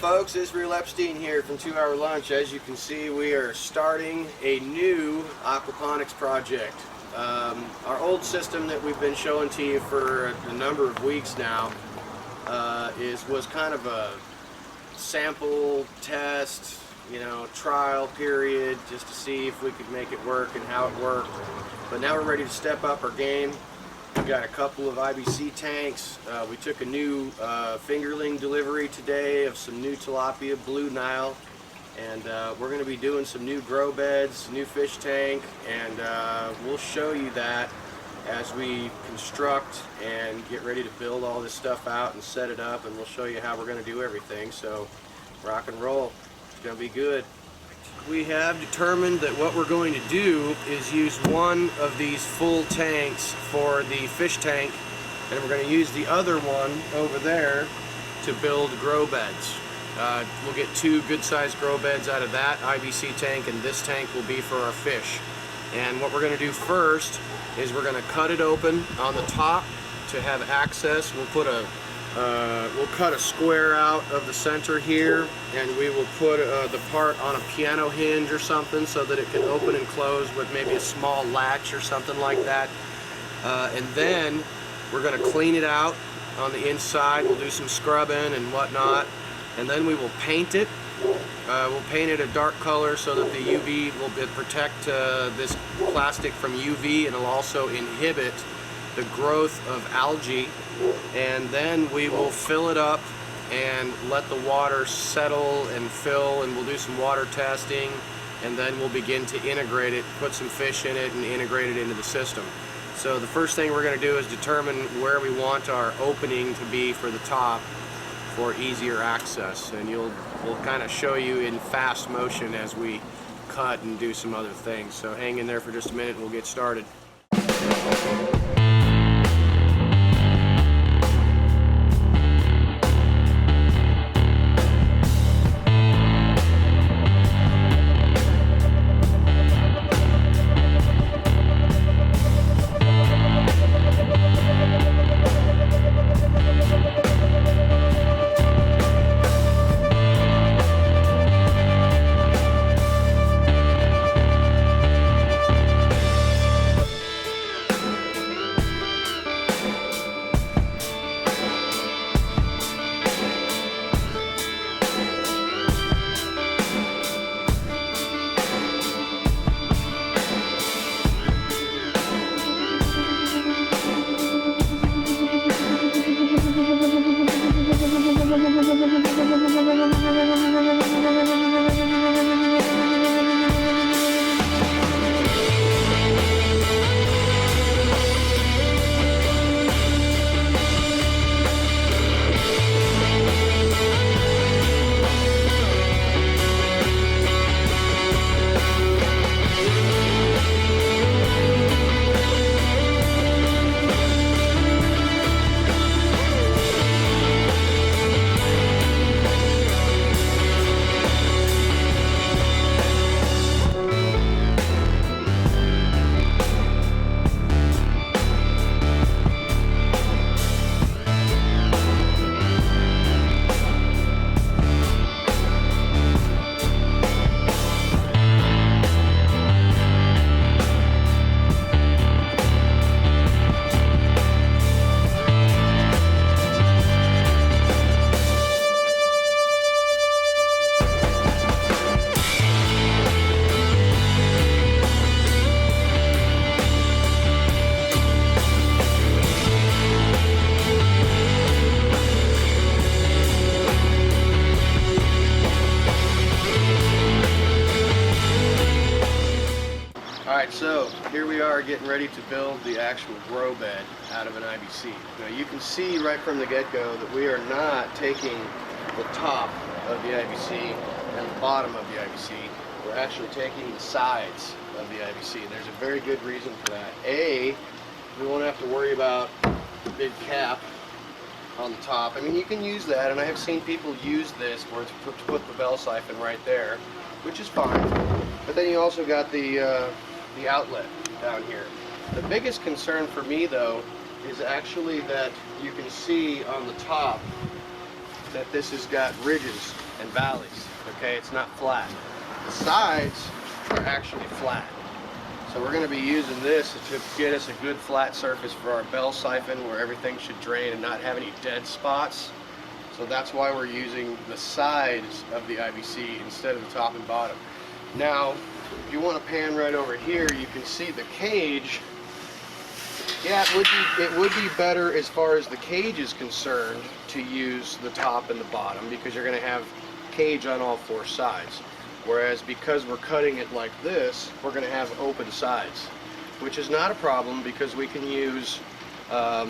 folks, Izzy Epstein here from 2 Hour Lunch. As you can see, we are starting a new aquaponics project. Our old system that we've been showing to you for a number of weeks now was kind of a sample test, trial period, just to see if we could make it work and how it worked. But now we're ready to step up our game. We've got a couple of IBC tanks. We took a new fingerling delivery today of some new tilapia, blue Nile, and we're going to be doing some new grow beds, new fish tank, and we'll show you that as we construct and get ready to build all this stuff out and set it up, and we'll show you how we're going to do everything. So rock and roll. It's going to be good. We have determined that what we're going to do is use one of these full tanks for the fish tank, and we're going to use the other one over there to build grow beds. We'll get two good-sized grow beds out of that IBC tank, and this tank will be for our fish. And what we're going to do first is we're going to cut it open on the top to have access. We'll cut a square out of the center here, and we will put the part on a piano hinge or something so that it can open and close with maybe a small latch or something like that. And then we're going to clean it out on the inside. We'll do some scrubbing and whatnot, and then we will paint it. We'll paint it a dark color so that the UV will protect this plastic from UV, and it'll also inhibit the growth of algae. And then we will fill it up and let the water settle and fill, and we'll do some water testing, and then we'll begin to integrate it, put some fish in it, and integrate it into the system. So the first thing we're going to do is determine where we want our opening to be for the top for easier access, and we'll kind of show you in fast motion as we cut and do some other things. So hang in there for just a minute and we'll get started. So here we are getting ready to build the actual grow bed out of an IBC. Now you can see right from the get-go that we are not taking the top of the IBC and the bottom of the IBC. We're actually taking the sides of the IBC. There's a very good reason for that. A, we won't have to worry about the big cap on the top. I mean, you can use that, and I have seen people use this where it's to put the bell siphon right there, which is fine. But then you also got the outlet down here. The biggest concern for me, though, is actually that you can see on the top that this has got ridges, and valleys. Okay, it's not flat. The sides are actually flat. So we're going to be using this to get us a good flat surface for our bell siphon where everything should drain and not have any dead spots. So that's why we're using the sides of the IBC instead of the top and bottom. Now, if you want to pan right over here, you can see the cage. Yeah, it would be better as far as the cage is concerned to use the top and the bottom because you're going to have cage on all four sides. Whereas because we're cutting it like this, we're going to have open sides, which is not a problem because we can use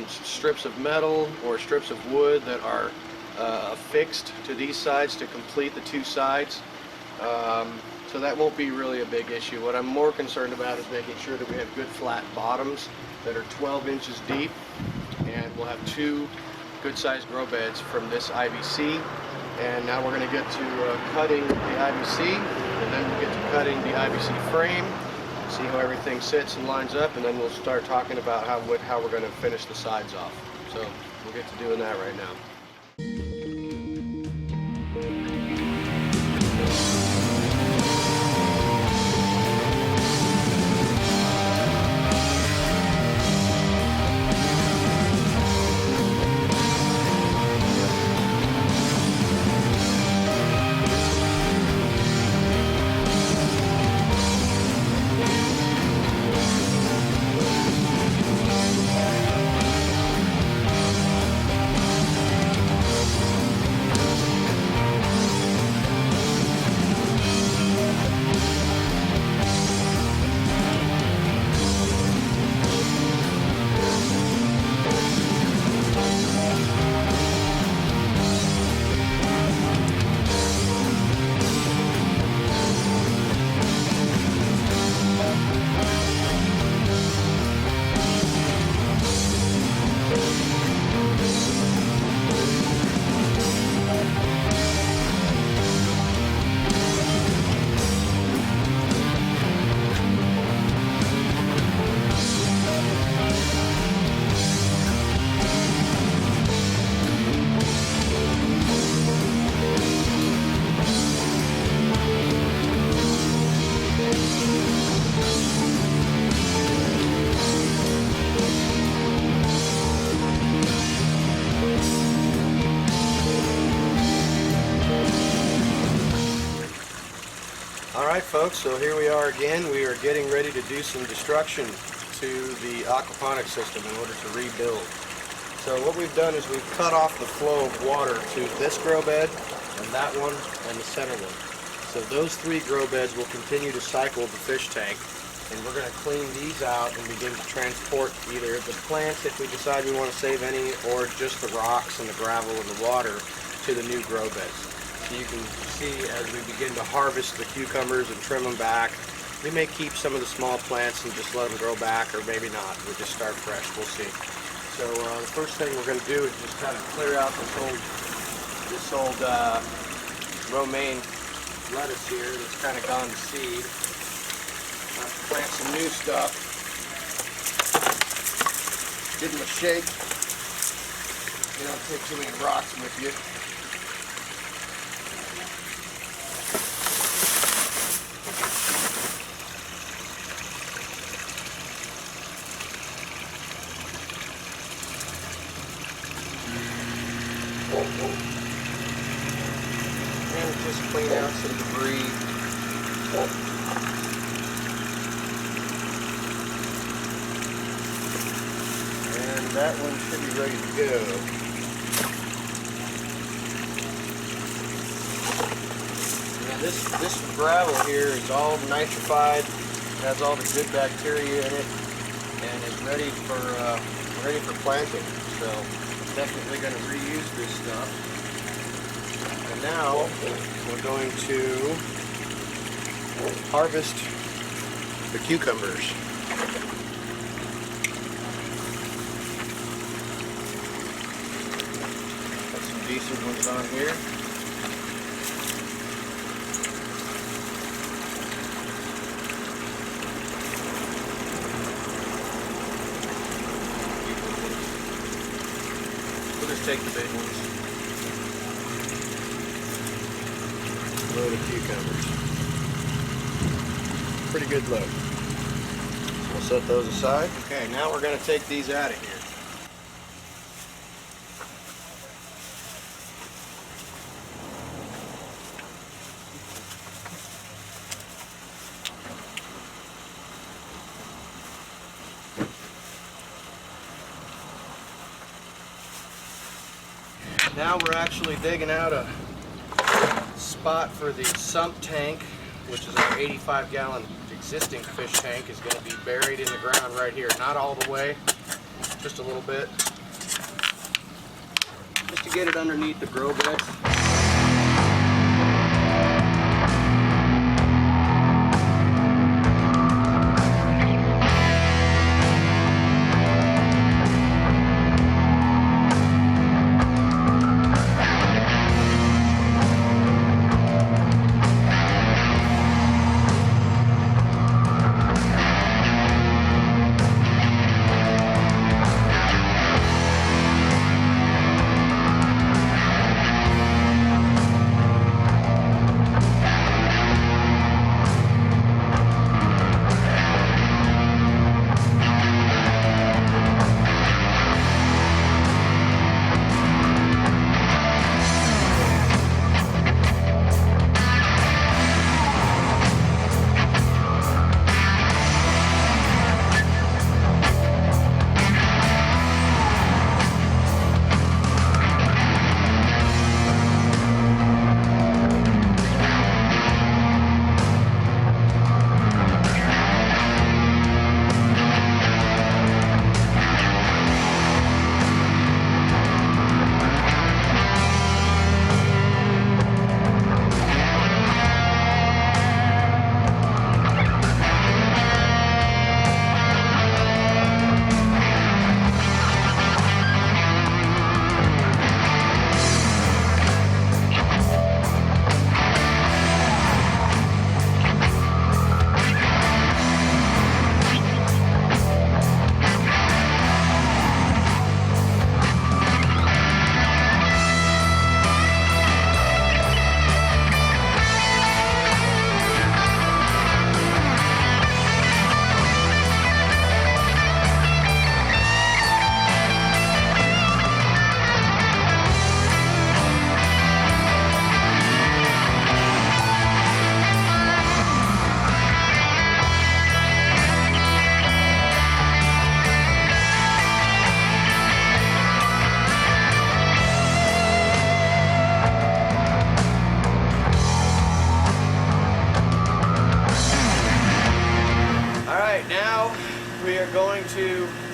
strips of metal or strips of wood that are affixed to these sides to complete the two sides. So that won't be really a big issue. What I'm more concerned about is making sure that we have good flat bottoms that are 12 inches deep, and we'll have two good sized grow beds from this IBC. And now we're going to get to cutting the IBC, and then we'll get to cutting the IBC frame, see how everything sits and lines up, and then we'll start talking about how we're going to finish the sides off. So we'll get to doing that right now. Alright folks, so here we are again. We are getting ready to do some destruction to the aquaponics system in order to rebuild. So what we've done is we've cut off the flow of water to this grow bed, and that one, and the center one. So those three grow beds will continue to cycle the fish tank, and we're going to clean these out and begin to transport either the plants if we decide we want to save any, or just the rocks and the gravel and the water to the new grow beds. So you can see as we begin to harvest the cucumbers and trim them back, we may keep some of the small plants and just let them grow back, or maybe not. We'll just start fresh. We'll see. So the first thing we're going to do is just kind of clear out this old romaine lettuce here that's kind of gone to seed. Plant some new stuff. Give them a shake. You don't take too many rocks with you. And just clean out some debris. And that one should be ready to go. Now this gravel here is all nitrified, has all the good bacteria in it, and is ready for planting. So definitely going to reuse this stuff. And now we're going to harvest the cucumbers. Got some decent ones on here. We'll just take the big ones. load of cucumbers. Pretty good load. So we'll set those aside. Okay, now we're going to take these out of here. Now we're actually digging out a spot for the sump tank, which is our 85-gallon existing fish tank, is going to be buried in the ground right here. Not all the way, just a little bit. Just to get it underneath the grow beds.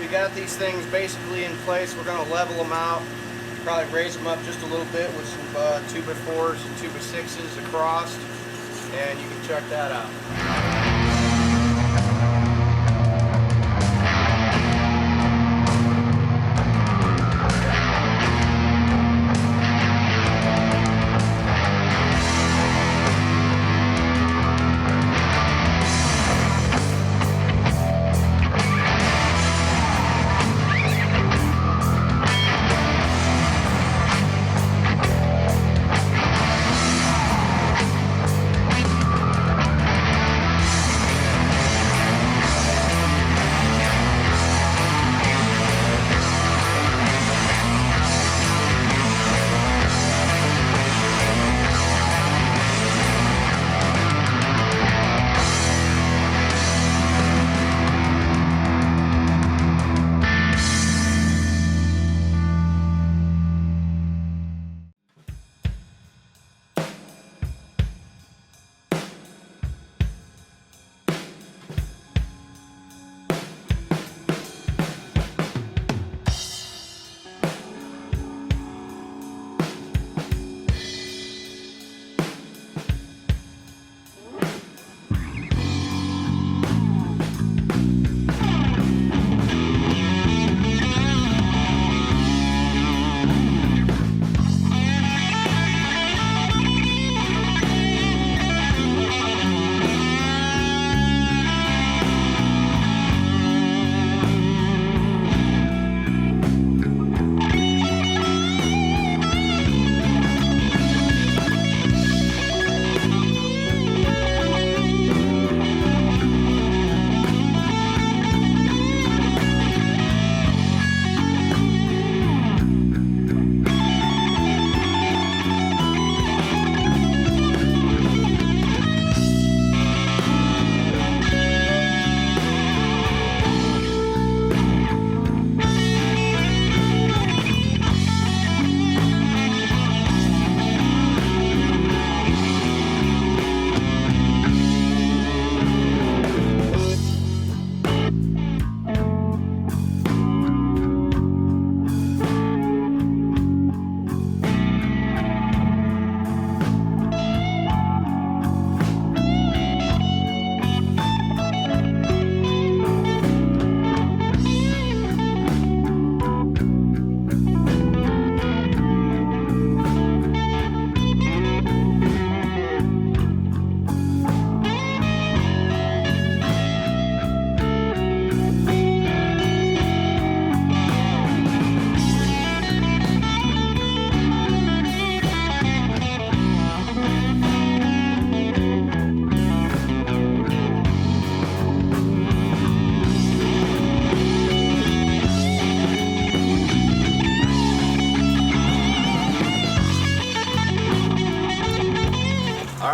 We got these things basically in place. We're going to level them out, probably raise them up just a little bit with some 2x4s and 2x6s across, and you can check that out.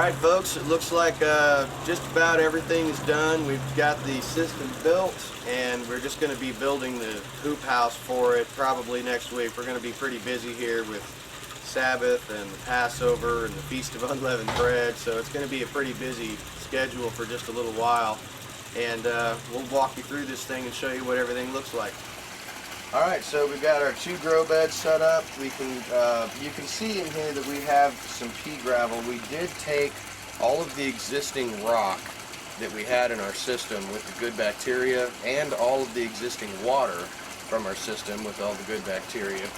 Alright folks, it looks like just about everything is done. We've got the system built and we're just going to be building the hoop house for it probably next week. We're going to be pretty busy here with Sabbath and the Passover and the Feast of Unleavened Bread, so it's going to be a pretty busy schedule for just a little while. And we'll walk you through this thing and show you what everything looks like. Alright, so we've got our 2 grow beds set up. We can, you can see in here that we have some pea gravel. We did take all of the existing rock that we had in our system with the good bacteria and all of the existing water from our system with all the good bacteria.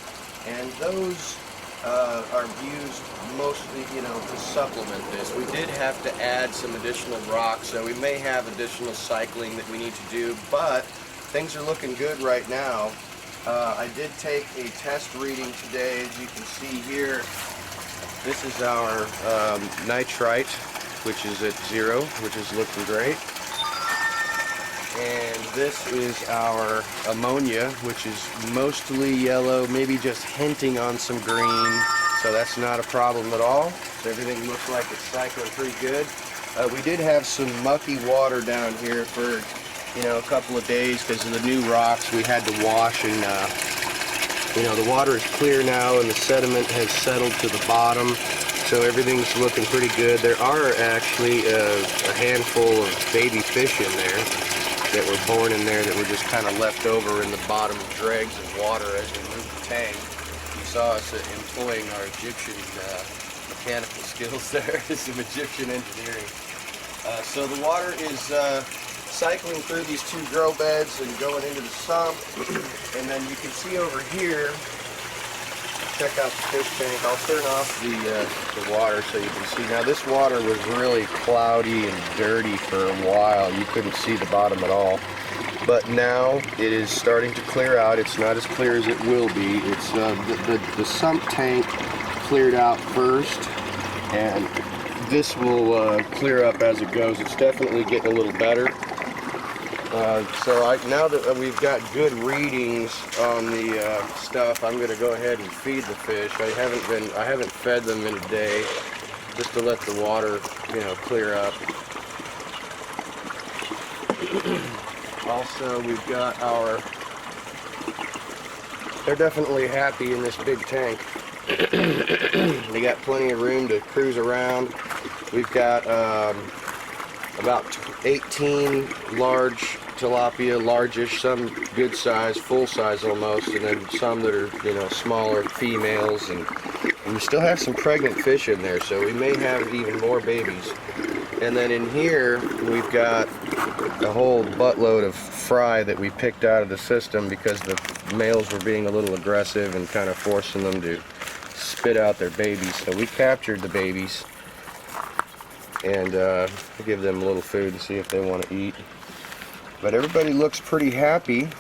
And those are used mostly, to supplement this. We did have to add some additional rock, so we may have additional cycling that we need to do, but things are looking good right now. I did take a test reading today. As you can see here, this is our nitrite, which is at 0, which is looking great. And this is our ammonia, which is mostly yellow, maybe just hinting on some green, so that's not a problem at all. So everything looks like it's cycling pretty good. We did have some mucky water down here for a couple of days because of the new rocks. We had to wash, and the water is clear now and the sediment has settled to the bottom, so everything's looking pretty good. There are actually a handful of baby fish in there that were born in there that were just kind of left over in the bottom dregs of water as we moved the tank. You saw us employing our Egyptian mechanical skills there, some Egyptian engineering. So the water is cycling through these 2 grow beds and going into the sump. And then you can see over here, check out the fish tank. I'll turn off the water so you can see. Now this water was really cloudy and dirty for a while. You couldn't see the bottom at all. But now it is starting to clear out. It's not as clear as it will be. It's the sump tank cleared out first, and this will clear up as it goes. It's definitely getting a little better. So now that we've got good readings on the stuff, I'm going to go ahead and feed the fish. I haven't fed them in a day, just to let the water, clear up. Also, we've got they're definitely happy in this big tank. They got plenty of room to cruise around. We've got about 18 large tilapia, largish, some good size, full size almost, and then some that are smaller females, and we still have some pregnant fish in there, so we may have even more babies. And then in here we've got a whole buttload of fry that we picked out of the system because the males were being a little aggressive and kind of forcing them to spit out their babies. So we captured the babies and give them a little food and see if they want to eat. But everybody looks pretty happy.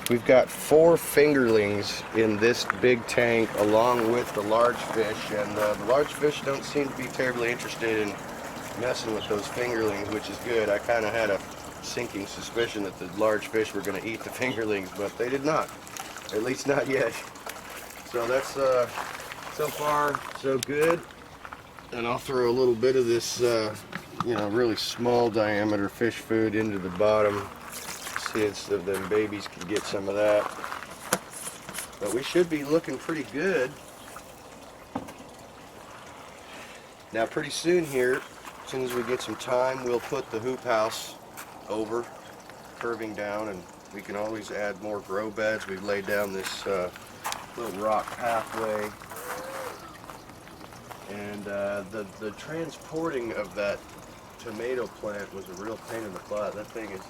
We've got 4 fingerlings in this big tank along with the large fish, and the large fish don't seem to be terribly interested in messing with those fingerlings, which is good. I kind of had a sinking suspicion that the large fish were going to eat the fingerlings, but they did not, at least not yet. So that's so far so good. And I'll throw a little bit of this really small diameter fish food into the bottom, see if them babies can get some of that. But we should be looking pretty good. Now pretty soon here, as soon as we get some time, we'll put the hoop house over, curving down, and we can always add more grow beds. We've laid down this little rock pathway, and the transporting of that tomato plant was a real pain in the butt. That thing is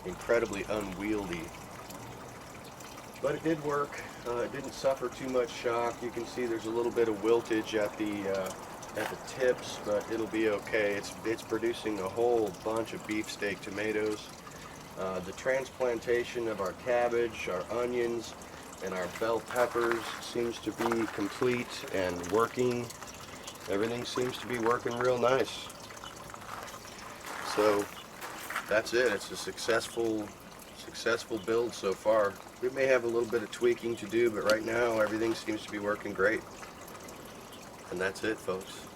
incredibly unwieldy, but it did work. It didn't suffer too much shock. You can see there's a little bit of wiltage at the tips, but it'll be okay. It's producing a whole bunch of beefsteak tomatoes. The transplantation of our cabbage, our onions, and our bell peppers seems to be complete and working. Everything seems to be working real nice. So that's it. It's a successful build so far. We may have a little bit of tweaking to do, but right now everything seems to be working great. And that's it, folks.